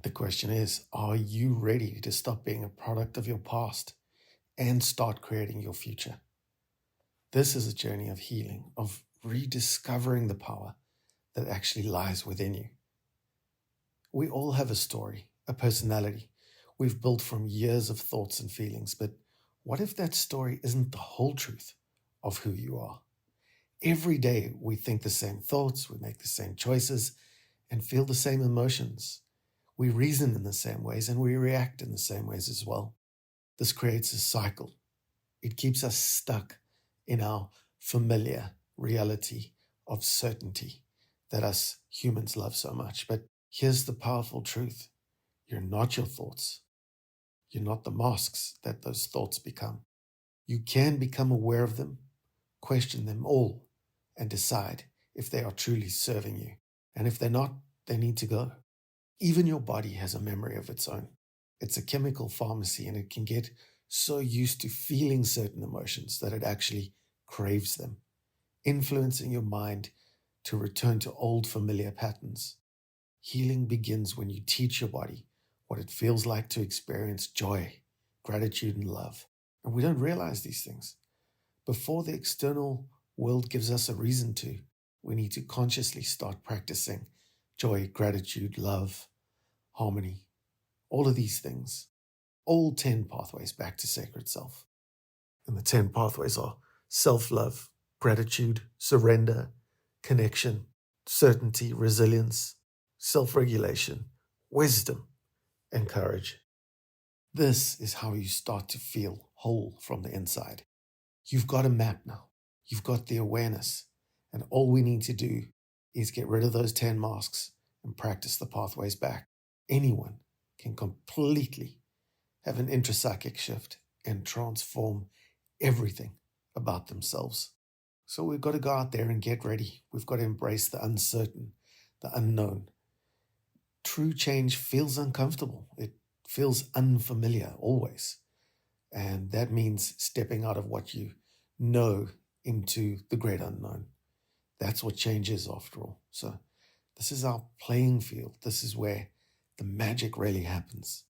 The question is, are you ready to stop being a product of your past and start creating your future? This is a journey of healing, of rediscovering the power that actually lies within you. We all have a story, a personality we've built from years of thoughts and feelings, but what if that story isn't the whole truth of who you are? Every day we think the same thoughts, we make the same choices, and feel the same emotions. We reason in the same ways and we react in the same ways as well. This creates a cycle. It keeps us stuck in our familiar reality of certainty that us humans love so much. But here's the powerful truth. You're not your thoughts. You're not the masks that those thoughts become. You can become aware of them, question them all, and decide if they are truly serving you. And if they're not, they need to go. Even your body has a memory of its own. It's a chemical pharmacy, and it can get so used to feeling certain emotions that it actually craves them, influencing your mind to return to old familiar patterns. Healing begins when you teach your body what it feels like to experience joy, gratitude, and love. And we don't realize these things. Before the external world gives us a reason to, we need to consciously start practicing joy, gratitude, love, harmony, all of these things, all 10 pathways back to sacred self. And the 10 pathways are self-love, gratitude, surrender, connection, certainty, resilience, self-regulation, wisdom, and courage. This is how you start to feel whole from the inside. You've got a map now. You've got the awareness. And all we need to do is get rid of those 10 masks and practice the pathways back. Anyone can completely have an intrapsychic shift and transform everything about themselves. So we've got to go out there and get ready. We've got to embrace the uncertain, the unknown. True change feels uncomfortable. It feels unfamiliar always. And that means stepping out of what you know into the great unknown. That's what change is after all. So this is our playing field. This is where the magic really happens.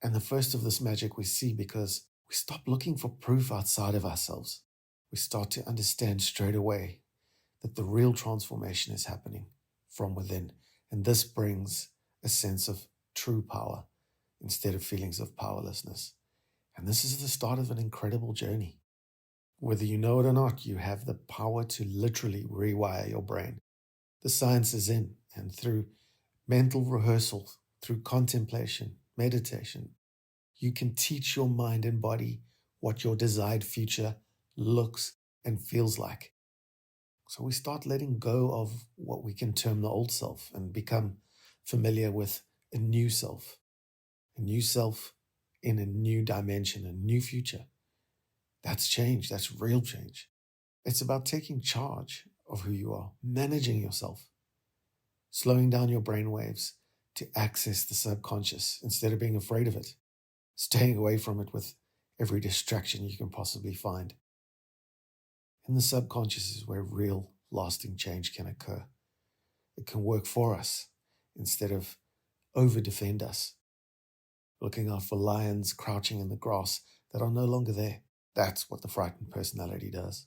And the first of this magic we see because we stop looking for proof outside of ourselves. We start to understand straight away that the real transformation is happening from within. And this brings a sense of true power instead of feelings of powerlessness. And this is the start of an incredible journey. Whether you know it or not, you have the power to literally rewire your brain. The science is in, and through mental rehearsal, through contemplation, meditation, you can teach your mind and body what your desired future looks and feels like. So we start letting go of what we can term the old self and become familiar with a new self in a new dimension, a new future. That's change. That's real change. It's about taking charge of who you are, managing yourself, slowing down your brain waves to access the subconscious instead of being afraid of it, staying away from it with every distraction you can possibly find. And the subconscious is where real, lasting change can occur. It can work for us instead of over-defend us, looking out for lions crouching in the grass that are no longer there. That's what the frightened personality does.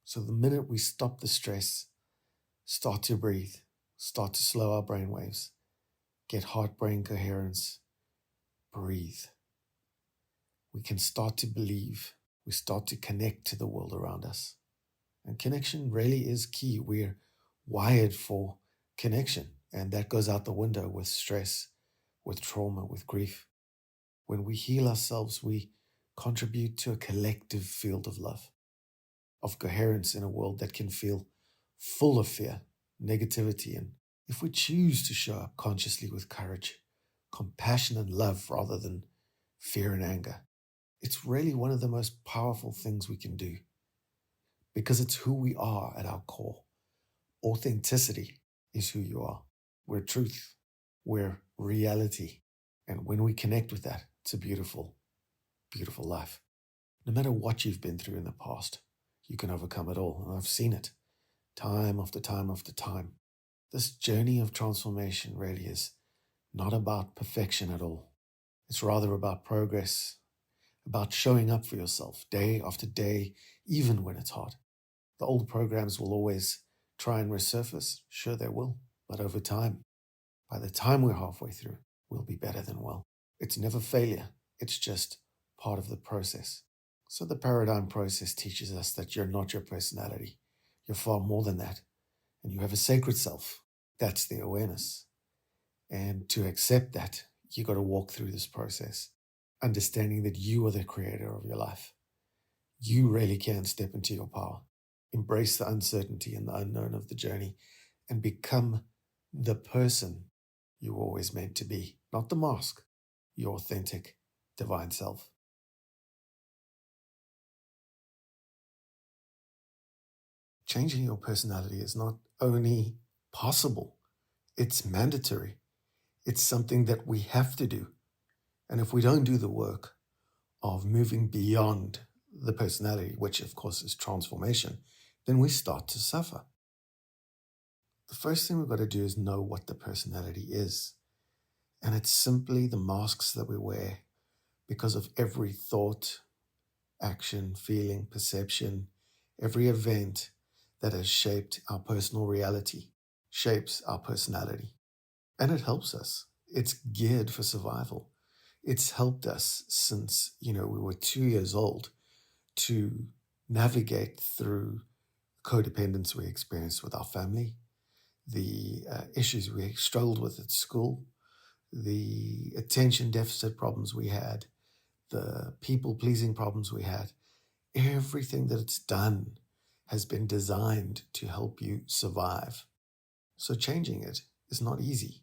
So the minute we stop the stress, start to breathe, start to slow our brain waves, get heart-brain coherence, breathe, we can start to believe, we start to connect to the world around us. And connection really is key. We're wired for connection, and that goes out the window with stress, with trauma, with grief. When we heal ourselves, we contribute to a collective field of love, of coherence in a world that can feel full of fear, negativity, and if we choose to show up consciously with courage, compassion, and love rather than fear and anger, it's really one of the most powerful things we can do because it's who we are at our core. Authenticity is who you are. We're truth. We're reality. And when we connect with that, it's a beautiful, beautiful life. No matter what you've been through in the past, you can overcome it all. And I've seen it time after time after time. This journey of transformation really is not about perfection at all. It's rather about progress, about showing up for yourself day after day, even when it's hard. The old programs will always try and resurface. Sure, they will. But over time, by the time we're halfway through, we'll be better than well. It's never failure. It's just part of the process. So the paradigm process teaches us that you're not your personality. You're far more than that. And you have a sacred self. That's the awareness. And to accept that, you got to walk through this process, understanding that you are the creator of your life. You really can step into your power, embrace the uncertainty and the unknown of the journey, and become the person you were always meant to be, not the mask, your authentic, divine self. Changing your personality is not only possible, it's mandatory. It's something that we have to do. And if we don't do the work of moving beyond the personality, which of course is transformation, then we start to suffer. The first thing we've got to do is know what the personality is. And it's simply the masks that we wear because of every thought, action, feeling, perception, every event that has shaped our personal reality, shapes our personality. And it helps us. It's geared for survival. It's helped us since, we were 2 years old to navigate through codependence we experienced with our family, the issues we struggled with at school, the attention deficit problems we had, the people-pleasing problems we had. Everything that it's done has been designed to help you survive. So changing it is not easy.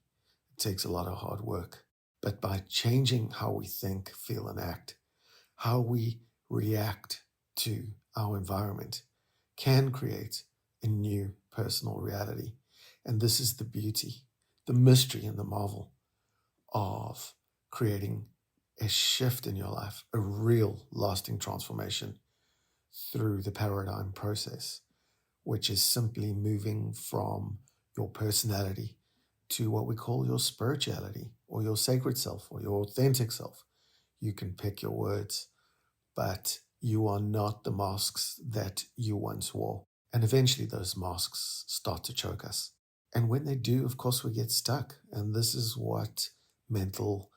It takes a lot of hard work. But by changing how we think, feel, and act, how we react to our environment can create a new personal reality. And this is the beauty, the mystery, and the marvel of creating a shift in your life, a real lasting transformation through the paradigm process, which is simply moving from your personality to what we call your spirituality or your sacred self or your authentic self. You can pick your words, but you are not the masks that you once wore. And eventually those masks start to choke us. And when they do, of course, we get stuck. And this is what mental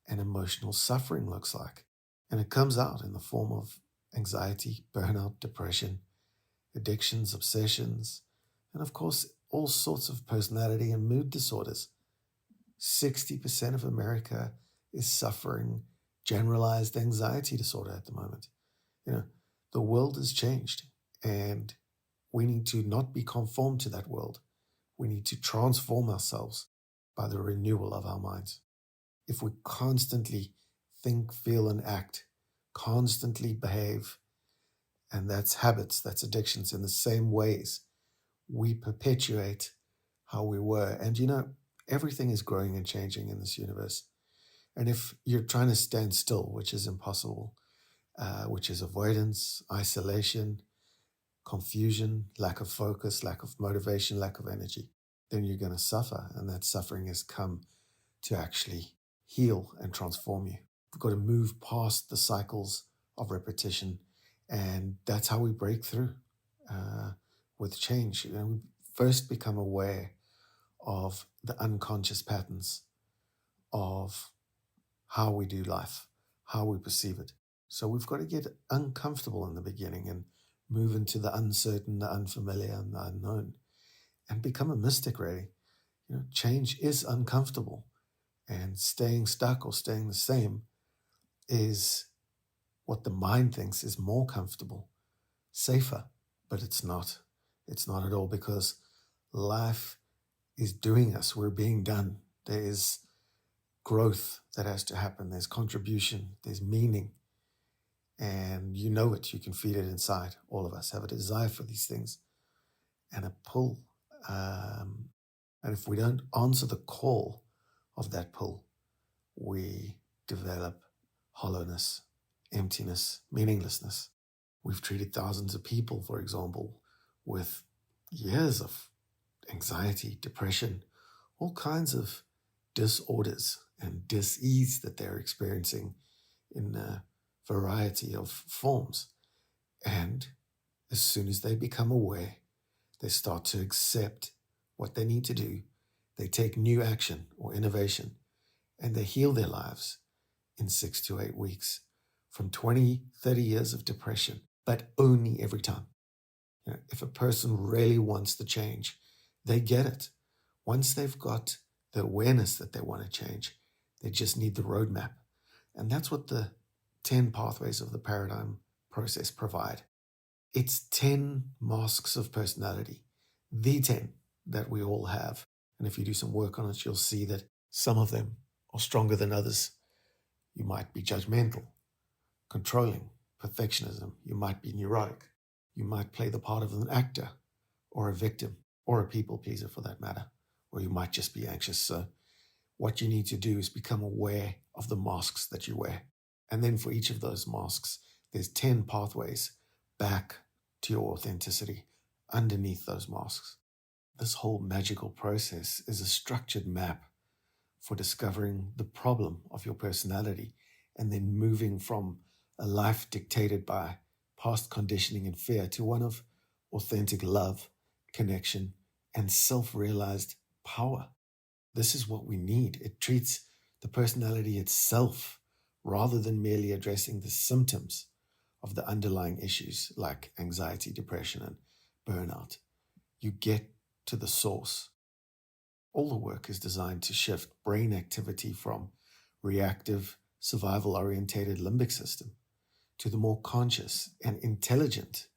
and emotional suffering looks like. And it comes out in the form of anxiety, burnout, depression, addictions, obsessions, and of course, all sorts of personality and mood disorders. 60% of America is suffering generalized anxiety disorder at the moment. The world has changed, and we need to not be conformed to that world. We need to transform ourselves by the renewal of our minds. If we constantly think, feel, and act, constantly behave, and that's habits, that's addictions in the same ways, we perpetuate how we were. And everything is growing and changing in this universe. And if you're trying to stand still, which is impossible, which is avoidance, isolation, confusion, lack of focus, lack of motivation, lack of energy, then you're going to suffer. And that suffering has come to actually heal and transform you. We've got to move past the cycles of repetition. And that's how we break through with change. We first become aware of the unconscious patterns of how we do life, how we perceive it. So we've got to get uncomfortable in the beginning and move into the uncertain, the unfamiliar, and the unknown, and become a mystic, really. Change is uncomfortable, and staying stuck or staying the same is what the mind thinks is more comfortable, safer, but it's not. It's not at all, because life is doing us. We're being done. There is growth that has to happen. There's contribution. There's meaning. And you know it. You can feel it inside. All of us have a desire for these things and a pull. And if we don't answer the call of that pull, we develop hollowness, emptiness, meaninglessness. We've treated thousands of people, for example, with years of anxiety, depression, all kinds of disorders and dis-ease that they're experiencing in a variety of forms. And as soon as they become aware, they start to accept what they need to do. They take new action or innovation, and they heal their lives in 6 to 8 weeks from 20, 30 years of depression, but only every time. If a person really wants to change, they get it. Once they've got the awareness that they want to change, they just need the roadmap. And that's what the 10 pathways of the paradigm process provide. It's 10 masks of personality, the 10 that we all have. And if you do some work on it, you'll see that some of them are stronger than others. You might be judgmental, controlling, perfectionism. You might be neurotic. You might play the part of an actor or a victim or a people pleaser for that matter. Or you might just be anxious. So what you need to do is become aware of the masks that you wear. And then for each of those masks, there's 10 pathways back to your authenticity underneath those masks. This whole magical process is a structured map for discovering the problem of your personality and then moving from a life dictated by past conditioning and fear to one of authentic love, connection, and self-realized power. This is what we need. It treats the personality itself rather than merely addressing the symptoms of the underlying issues like anxiety, depression, and burnout. You get to the source. All the work is designed to shift brain activity from reactive, survival-orientated limbic system to the more conscious and intelligent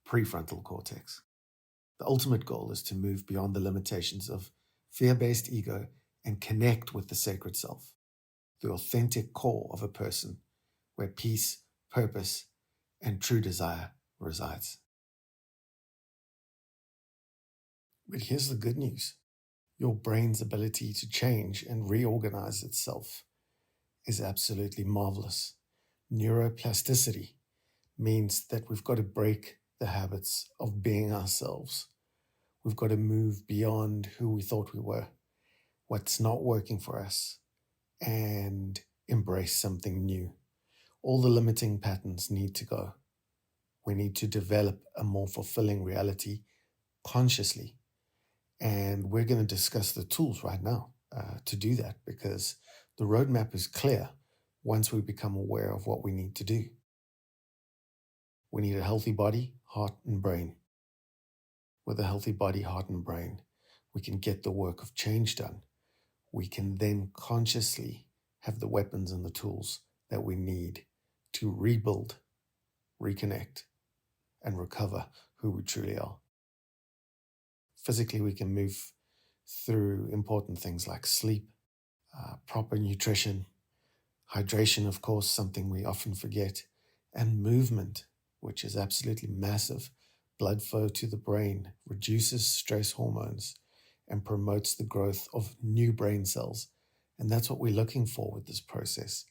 prefrontal cortex. The ultimate goal is to move beyond the limitations of fear-based ego and connect with the sacred self, the authentic core of a person where peace, purpose, and true desire resides. But here's the good news. Your brain's ability to change and reorganize itself is absolutely marvelous. Neuroplasticity means that we've got to break the habits of being ourselves. We've got to move beyond who we thought we were, what's not working for us, and embrace something new. All the limiting patterns need to go. We need to develop a more fulfilling reality consciously. And we're going to discuss the tools right now to do that, because the roadmap is clear once we become aware of what we need to do. We need a healthy body, heart, and brain. With a healthy body, heart, and brain, we can get the work of change done. We can then consciously have the weapons and the tools that we need to rebuild, reconnect, and recover who we truly are. Physically, we can move through important things like sleep, proper nutrition, hydration, of course, something we often forget, and movement, which is absolutely massive. Blood flow to the brain reduces stress hormones and promotes the growth of new brain cells. And that's what we're looking for with this process.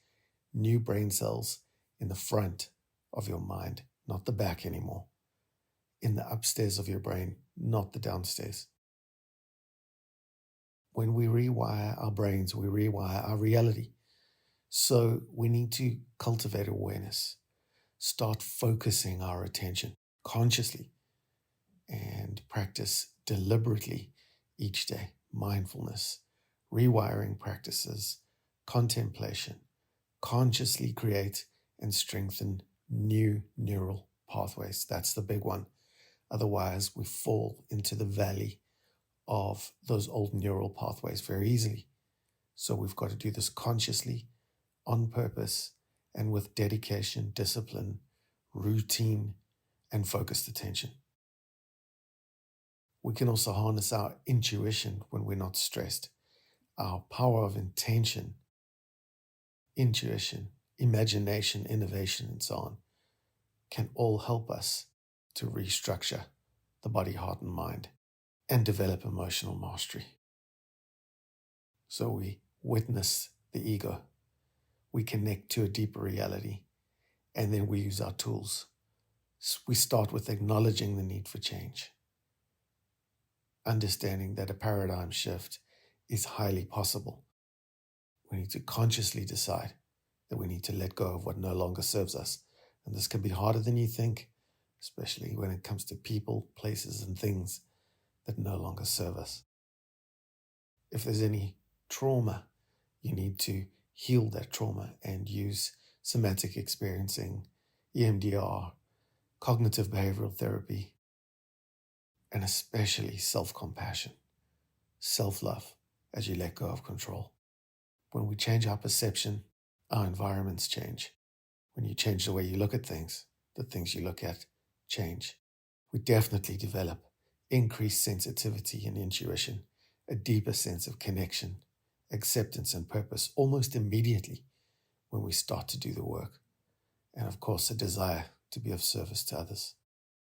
New brain cells in the front of your mind, not the back anymore. In the upstairs of your brain, not the downstairs. When we rewire our brains, we rewire our reality. So we need to cultivate awareness, start focusing our attention consciously, and practice deliberately each day. Mindfulness, rewiring practices, contemplation, consciously create and strengthen new neural pathways. That's the big one. Otherwise, we fall into the valley of those old neural pathways very easily. So we've got to do this consciously, on purpose, and with dedication, discipline, routine, and focused attention. We can also harness our intuition when we're not stressed. Our power of intention, intuition, imagination, innovation, and so on can all help us to restructure the body, heart, and mind and develop emotional mastery. So we witness the ego, we connect to a deeper reality, and then we use our tools. We start with acknowledging the need for change, understanding that a paradigm shift is highly possible We need to consciously decide that we need to let go of what no longer serves us. And this can be harder than you think, especially when it comes to people, places, and things that no longer serve us. If there's any trauma, you need to heal that trauma and use somatic experiencing, EMDR, cognitive behavioral therapy, and especially self-compassion, self-love as you let go of control. When we change our perception, our environments change. When you change the way you look at things, the things you look at change. We definitely develop increased sensitivity and intuition, a deeper sense of connection, acceptance, and purpose almost immediately when we start to do the work. And of course, a desire to be of service to others.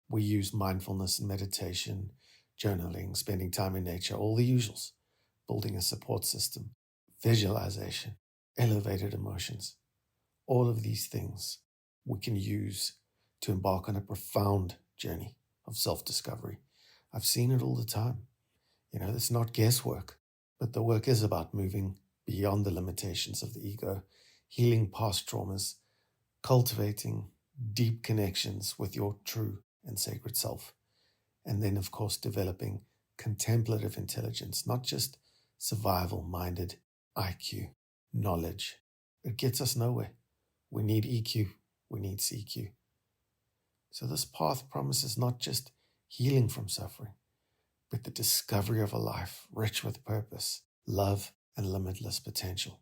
We use mindfulness and meditation, journaling, spending time in nature, all the usuals, building a support system, visualization, elevated emotions. All of these things we can use to embark on a profound journey of self-discovery. I've seen it all the time. It's not guesswork, but the work is about moving beyond the limitations of the ego, healing past traumas, cultivating deep connections with your true and sacred self. And then, of course, developing contemplative intelligence, not just survival-minded IQ, knowledge. It gets us nowhere. We need EQ. We need CQ. So this path promises not just healing from suffering, but the discovery of a life rich with purpose, love, and limitless potential.